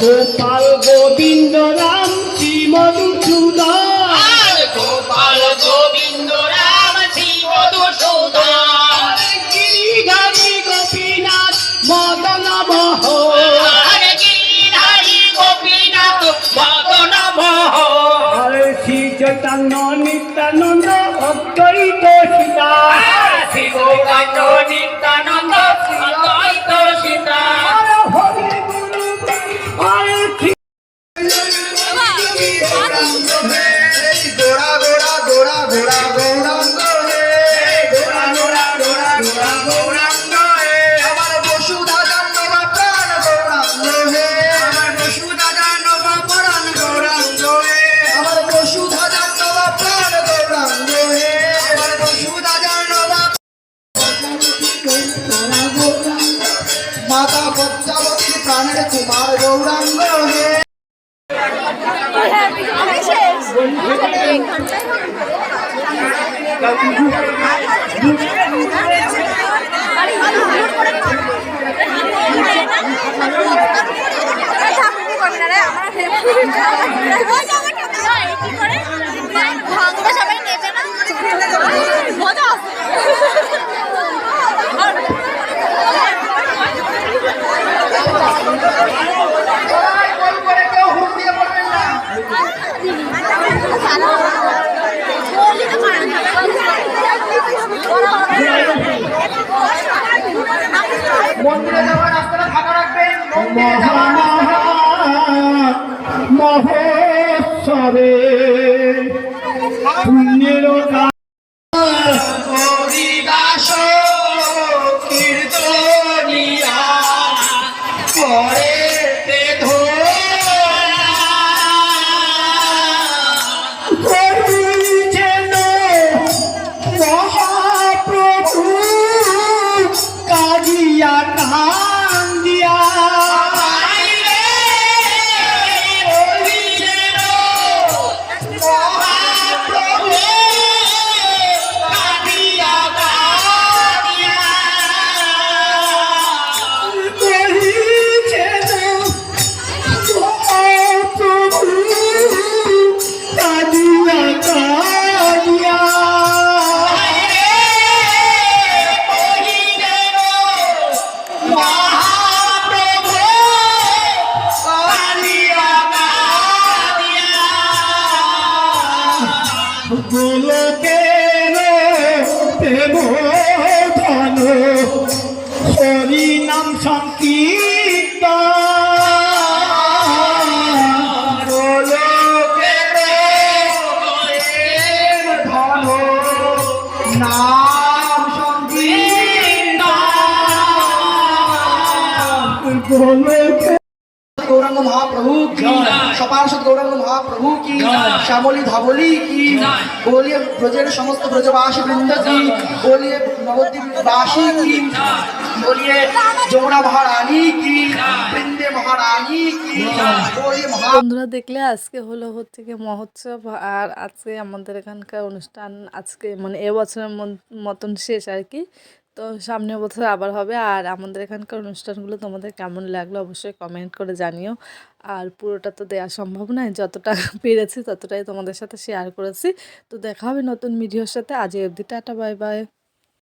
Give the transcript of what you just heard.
গোপাল গোবিন্দ রাম শ্রী মধুসূদন, গোপাল গোবিন্দ রাম শ্রী মধুসূদন, গিরিধারী গোপীনাথ মদন মোহন, গিরিধারী গোপীনাথ মদন মোহন, শ্রী চৈতন্য নিত্যানন্দ অদ্বৈত সীতা, শ্রী গৌরাঙ্গ নিত্যানন্দ অদ্বৈত সীতা। হরে গুরু হরে শ্রী গোড়া গোড়া গোড়া গোড়া গৌরাঙ্গ হে, গোড়া গোড়া গোড়া গোড়া গৌরাঙ্গ হে, আমার বসুধাজার নবা প্রাণ গৌরাঙ্গ হে, আমার বসুধাজার নবা প্রাণ গৌরাঙ্গ হে, আমার বসুধাজার নবা প্রাণ গৌরাঙ্গ হে, আমার বসুধাজার নবা মাতা পদ্মাবতী প্রাণের কুমার গৌরাঙ্গ হে। সবাই নেবে না মজা মন্দিরে যাওয়ার রাস্তাটা ফাঁকা রাখবেন, মন্দিরে যাওয়ার মহোৎসবে পুণ্যের হরিদাস কীর্তনিয়া পরেতে করিছেন মহাপ্রভু কাজিয়া কান্দিয়া, গোলকের প্রেম ধন হরি নাম সংকীর্তন, গোলকের ধন নাম সংকীর্তন। গোলকে गौरांग महाप्रभु की, सपार्षद गौरांग महाप्रभु की, श्यामली धावली की, बोलिए ब्रजेर समस्त ब्रजवासी वृंद की, बोलिए नवद्वीपवासी की, बोलिए যমুনা महारानी की, বৃন্দে महारानी की, बोलिए বন্ধুরা দেখলে আজকে হলো হচ্ছে কি মহোৎসব, আর আজকে আমাদের এখানকার অনুষ্ঠান আজকে মানে এবছরের মতন শেষ আর কি। তো সামনের বছর আবার হবে। আর আমাদের এখানকার অনুষ্ঠানগুলো তোমাদের কেমন লাগলো অবশ্যই কমেন্ট করে জানিও। আর পুরোটা তো দেওয়া সম্ভব নয়, যতটা পেরেছি ততটাই তোমাদের সাথে শেয়ার করেছি। তো দেখা হবে নতুন ভিডিওর সাথে। আজ অবধি টাটা, বাই বাই।